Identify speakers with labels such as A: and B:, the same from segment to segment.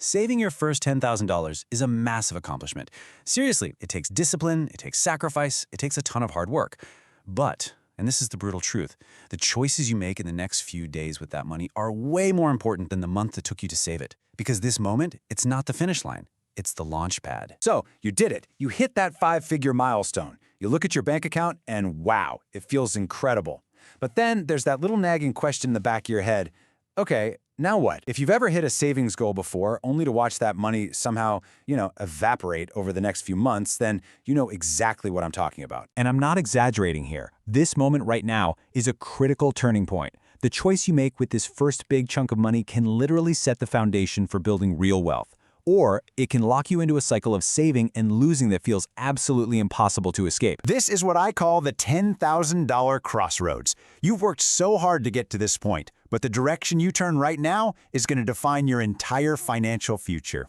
A: Saving your first $10,000 is a massive accomplishment. Seriously, it takes discipline, it takes sacrifice, it takes a ton of hard work. But, and this is the brutal truth, the choices you make in the next few days with that money are way more important than the month it took you to save it. Because this moment, it's not the finish line, it's the launch pad.
B: So, you did it. You hit that 5-figure milestone. You look at your bank account and wow, it feels incredible. But then there's that little nagging question in the back of your head. Okay, now what? If you've ever hit a savings goal before, only to watch that money somehow, evaporate over the next few months, then you know exactly what I'm talking about.
C: And I'm not exaggerating here. This moment right now is a critical turning point. The choice you make with this first big chunk of money can literally set the foundation for building real wealth. Or it can lock you into a cycle of saving and losing that feels absolutely impossible to escape.
B: This is what I call the $10,000 crossroads. You've worked so hard to get to this point, but the direction you turn right now is going to define your entire financial future.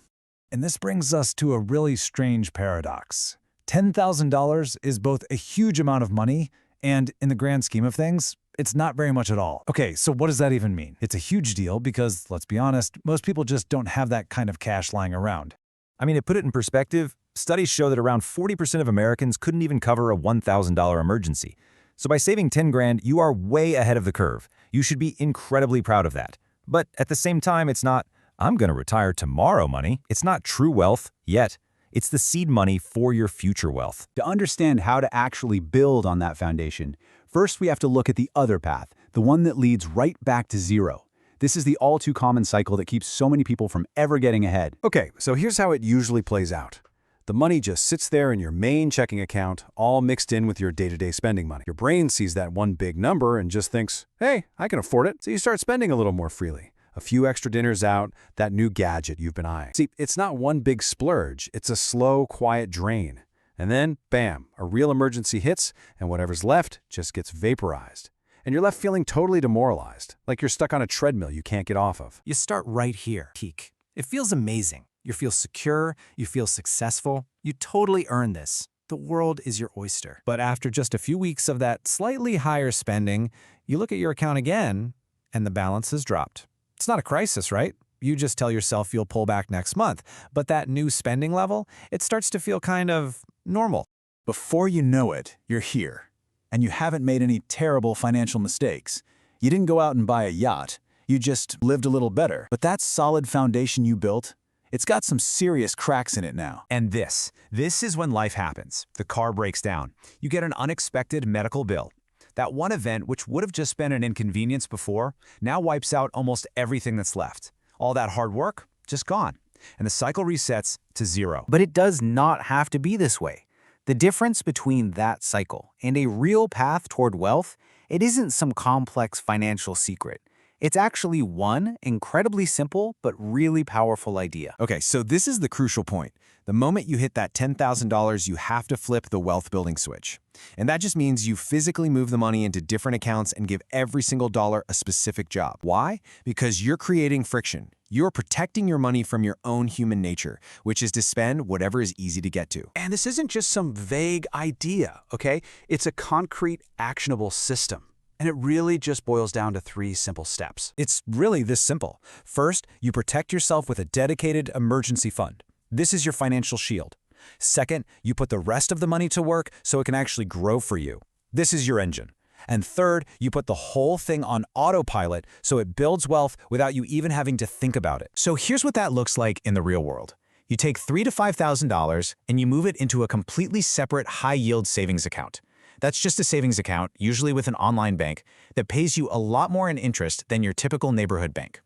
D: And this brings us to a really strange paradox. $10,000 is both a huge amount of money and, in the grand scheme of things, it's not very much at all. Okay, so what does that even mean? It's a huge deal because, let's be honest, most people just don't have that kind of cash lying around.
E: I mean, to put it in perspective, studies show that around 40% of Americans couldn't even cover a $1,000 emergency. So by saving 10 grand, you are way ahead of the curve. You should be incredibly proud of that. But at the same time, it's not, I'm going to retire tomorrow money. It's not true wealth yet. It's the seed money for your future wealth.
F: To understand how to actually build on that foundation, first we have to look at the other path, the one that leads right back to zero. This is the all-too-common cycle that keeps so many people from ever getting ahead.
B: Okay, so here's how it usually plays out. The money just sits there in your main checking account, all mixed in with your day-to-day spending money. Your brain sees that one big number and just thinks, hey, I can afford it. So you start spending a little more freely. A few extra dinners out, that new gadget you've been eyeing. See, it's not one big splurge, it's a slow, quiet drain. And then, bam, a real emergency hits, and whatever's left just gets vaporized. And you're left feeling totally demoralized, like you're stuck on a treadmill you can't get off of.
G: You start right here, peak. It feels amazing. You feel secure, you feel successful. You totally earn this. The world is your oyster. But after just a few weeks of that slightly higher spending, you look at your account again, and the balance has dropped. It's not a crisis, right? You just tell yourself you'll pull back next month. But that new spending level, it starts to feel kind of normal.
D: Before you know it, you're here. And you haven't made any terrible financial mistakes. You didn't go out and buy a yacht. You just lived a little better. But that solid foundation you built, it's got some serious cracks in it now.
E: And this is when life happens. The car breaks down. You get an unexpected medical bill. That one event, which would have just been an inconvenience before, now wipes out almost everything that's left. All that hard work, just gone. And the cycle resets to zero.
G: But it does not have to be this way. The difference between that cycle and a real path toward wealth, it isn't some complex financial secret. It's actually one incredibly simple but really powerful idea.
E: Okay, so this is the crucial point. The moment you hit that $10,000, you have to flip the wealth building switch. And that just means you physically move the money into different accounts and give every single dollar a specific job. Why? Because you're creating friction. You're protecting your money from your own human nature, which is to spend whatever is easy to get to.
A: And this isn't just some vague idea, okay? It's a concrete, actionable system. And it really just boils down to 3 simple steps.
D: It's really this simple. First, you protect yourself with a dedicated emergency fund. This is your financial shield. Second, you put the rest of the money to work so it can actually grow for you. This is your engine. And third, you put the whole thing on autopilot so it builds wealth without you even having to think about it. So here's what that looks like in the real world. You take $3,000 to $5,000 and you move it into a completely separate high-yield savings account. That's just a savings account, usually with an online bank, that pays you a lot more in interest than your typical neighborhood bank.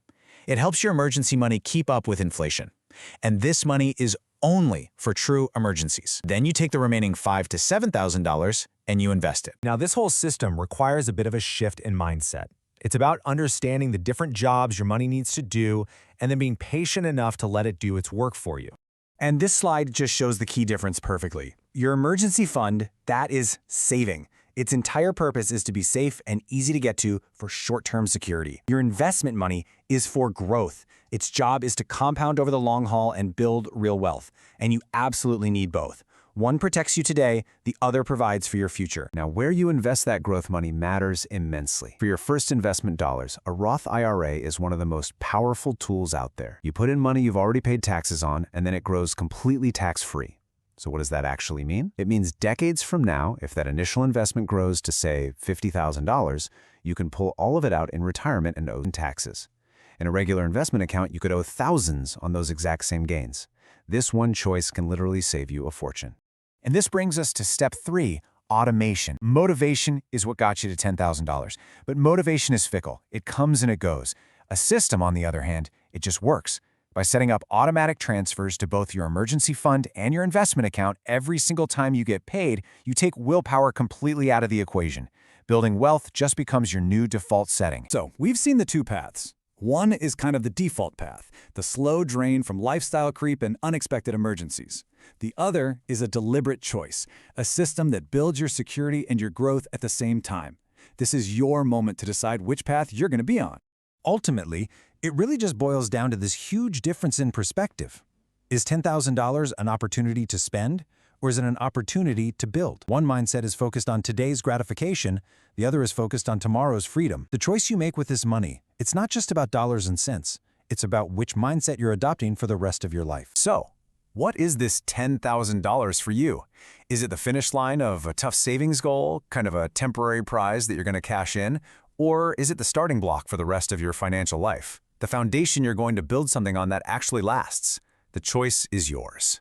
D: It helps your emergency money keep up with inflation. And this money is only for true emergencies. Then you take the remaining $5,000 to $7,000 and you invest it.
E: Now, this whole system requires a bit of a shift in mindset. It's about understanding the different jobs your money needs to do and then being patient enough to let it do its work for you.
B: And this slide just shows the key difference perfectly. Your emergency fund, that is saving. Its entire purpose is to be safe and easy to get to for short-term security. Your investment money is for growth. Its job is to compound over the long haul and build real wealth. And you absolutely need both.
D: One protects you today, the other provides for your future.
B: Now, where you invest that growth money matters immensely. For your first investment dollars, a Roth IRA is one of the most powerful tools out there. You put in money you've already paid taxes on, and then it grows completely tax-free. So what does that actually mean? It means decades from now, if that initial investment grows to, say, $50,000, you can pull all of it out in retirement and owe taxes. In a regular investment account, you could owe thousands on those exact same gains. This one choice can literally save you a fortune.
D: And this brings us to step 3, automation. Motivation is what got you to $10,000. But motivation is fickle. It comes and it goes. A system, on the other hand, it just works. By setting up automatic transfers to both your emergency fund and your investment account every single time you get paid, you take willpower completely out of the equation. Building wealth just becomes your new default setting.
F: So, we've seen the two paths. One is kind of the default path, the slow drain from lifestyle creep and unexpected emergencies. The other is a deliberate choice, a system that builds your security and your growth at the same time. This is your moment to decide which path you're going to be on.
C: Ultimately, it really just boils down to this huge difference in perspective. Is $10,000 an opportunity to spend, or is it an opportunity to build? One mindset is focused on today's gratification, the other is focused on tomorrow's freedom. The choice you make with this money, it's not just about dollars and cents. It's about which mindset you're adopting for the rest of your life.
B: So, what is this $10,000 for you? Is it the finish line of a tough savings goal, kind of a temporary prize that you're going to cash in? Or is it the starting block for the rest of your financial life? The foundation you're going to build something on that actually lasts? The choice is yours.